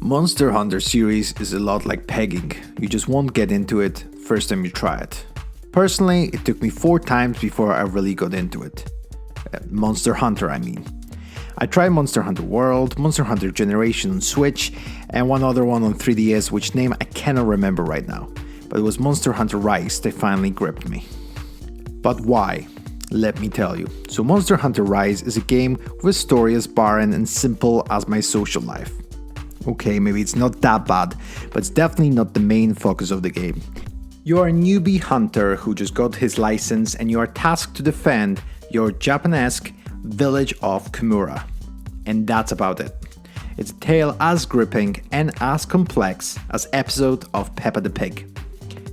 Monster Hunter series is a lot like pegging. You just won't get into it first time you try it. Personally, it took me 4 times before I really got into it. Monster Hunter, I mean. I tried Monster Hunter World, Monster Hunter Generation on Switch, and one other one on 3DS, which name I cannot remember right now. But it was Monster Hunter Rise that finally gripped me. But why? Let me tell you. So Monster Hunter Rise is a game with a story as barren and simple as my social life. Okay, maybe it's not that bad, but it's definitely not the main focus of the game. You are a newbie hunter who just got his license and you are tasked to defend your Japanesque village of Kimura. And that's about it. It's a tale as gripping and as complex as episode of Peppa the Pig.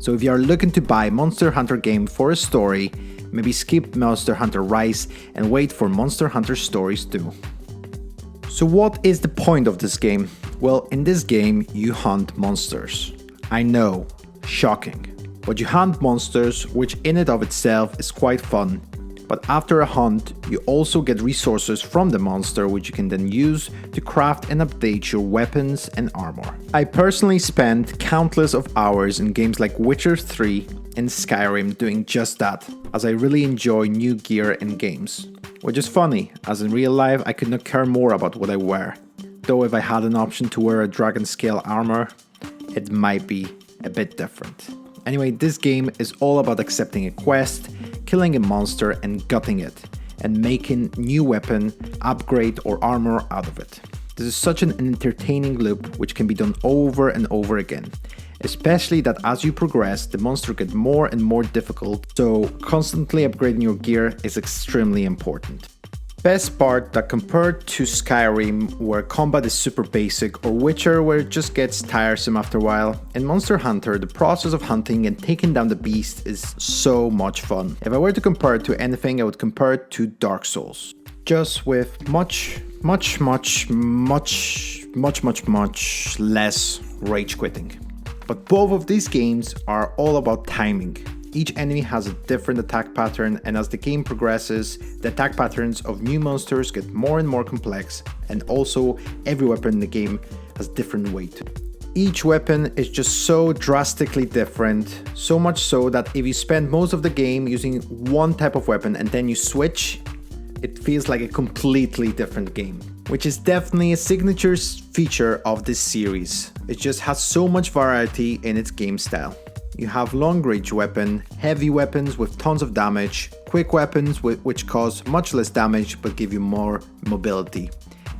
So if you are looking to buy Monster Hunter game for a story, maybe skip Monster Hunter Rise and wait for Monster Hunter Stories 2. So what is the point of this game? Well, in this game, you hunt monsters. I know, shocking. But you hunt monsters, which in and of itself is quite fun. But after a hunt, you also get resources from the monster, which you can then use to craft and update your weapons and armor. I personally spent countless of hours in games like Witcher 3 and Skyrim doing just that, as I really enjoy new gear in games. Which is funny, as in real life I could not care more about what I wear. Though if I had an option to wear a dragon scale armor, it might be a bit different. Anyway, this game is all about accepting a quest, killing a monster and gutting it, and making new weapon, upgrade or armor out of it. This is such an entertaining loop which can be done over and over again. Especially that as you progress, the monster get more and more difficult, so constantly upgrading your gear is extremely important. Best part that compared to Skyrim, where combat is super basic, or Witcher, where it just gets tiresome after a while, in Monster Hunter, the process of hunting and taking down the beast is so much fun. If I were to compare it to anything, I would compare it to Dark Souls. Just with much less rage quitting. But both of these games are all about timing. Each enemy has a different attack pattern, and as the game progresses, the attack patterns of new monsters get more and more complex, and also every weapon in the game has different weight. Each weapon is just so drastically different, so much so that if you spend most of the game using one type of weapon and then you switch, it feels like a completely different game. Which is definitely a signature feature of this series. It just has so much variety in its game style. You have long range weapon, heavy weapons with tons of damage, quick weapons which cause much less damage but give you more mobility.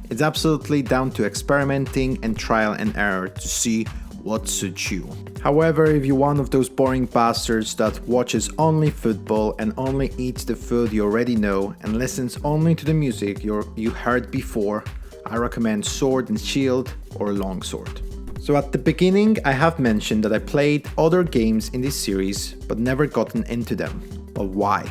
It's absolutely down to experimenting and trial and error to see what suits you. However, if you're one of those boring bastards that watches only football and only eats the food you already know and listens only to the music you heard before, I recommend Sword and Shield or Longsword. So at the beginning, I have mentioned that I played other games in this series but never gotten into them. But why?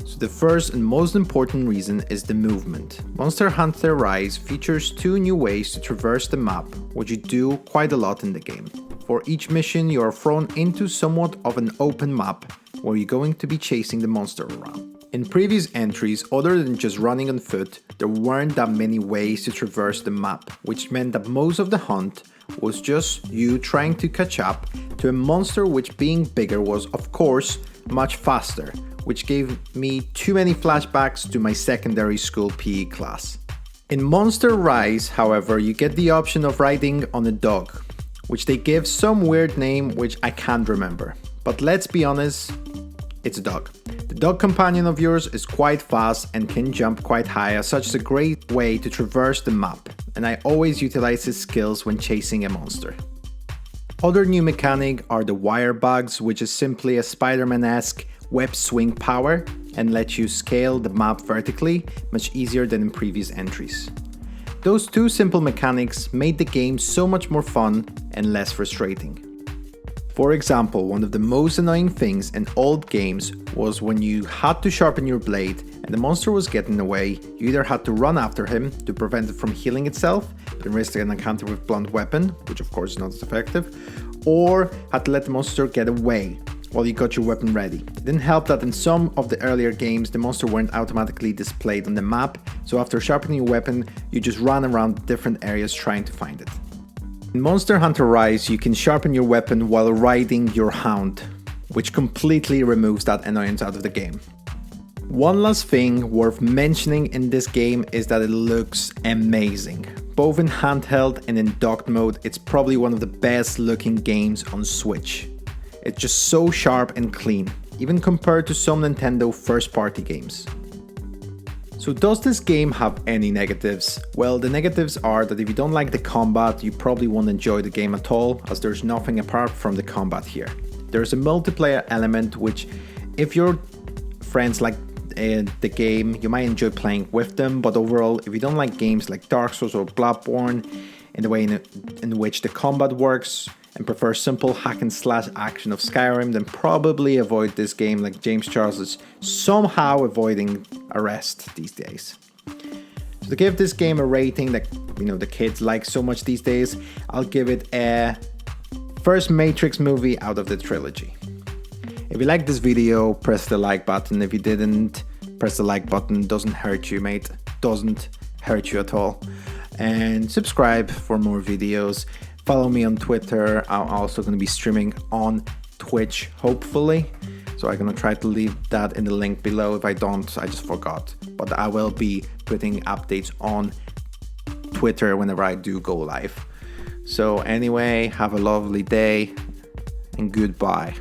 So the first and most important reason is the movement. Monster Hunter Rise features 2 new ways to traverse the map, which you do quite a lot in the game. For each mission, you are thrown into somewhat of an open map, where you're going to be chasing the monster around. In previous entries, other than just running on foot, there weren't that many ways to traverse the map, which meant that most of the hunt was just you trying to catch up to a monster, which being bigger was of course much faster, which gave me too many flashbacks to my secondary school PE class. In Monster Rise, however, you get the option of riding on a dog, which they give some weird name which I can't remember. But let's be honest, it's a dog. The dog companion of yours is quite fast and can jump quite high, as such is a great way to traverse the map, and I always utilize his skills when chasing a monster. Other new mechanic are the wire bugs, which is simply a Spider-Man-esque web swing power and lets you scale the map vertically, much easier than in previous entries. Those 2 simple mechanics made the game so much more fun and less frustrating. For example, one of the most annoying things in old games was when you had to sharpen your blade and the monster was getting away, you either had to run after him to prevent it from healing itself, then risk an encounter with blunt weapon, which of course is not as effective, or had to let the monster get away while you got your weapon ready. It didn't help that in some of the earlier games the monster weren't automatically displayed on the map, so after sharpening your weapon you just ran around different areas trying to find it. In Monster Hunter Rise, you can sharpen your weapon while riding your hound, which completely removes that annoyance out of the game. One last thing worth mentioning in this game is that it looks amazing. Both in handheld and in docked mode, it's probably one of the best looking games on Switch. It's just so sharp and clean, even compared to some Nintendo first-party games. So does this game have any negatives? Well, the negatives are that if you don't like the combat, you probably won't enjoy the game at all, as there's nothing apart from the combat here. There's a multiplayer element which, if your friends like the game, you might enjoy playing with them, but overall, if you don't like games like Dark Souls or Bloodborne, in the way in which the combat works, and prefer simple hack and slash action of Skyrim, then probably avoid this game like James Charles is somehow avoiding arrest these days. So to give this game a rating that the kids like so much these days, I'll give it a first Matrix movie out of the trilogy. If you liked this video, press the like button. If you didn't, press the like button. Doesn't hurt you, mate. Doesn't hurt you at all. And subscribe for more videos. Follow me on Twitter. I'm also going to be streaming on Twitch, hopefully. So I'm going to try to leave that in the link below. If I don't, I just forgot. But I will be putting updates on Twitter whenever I do go live. So anyway, have a lovely day and goodbye.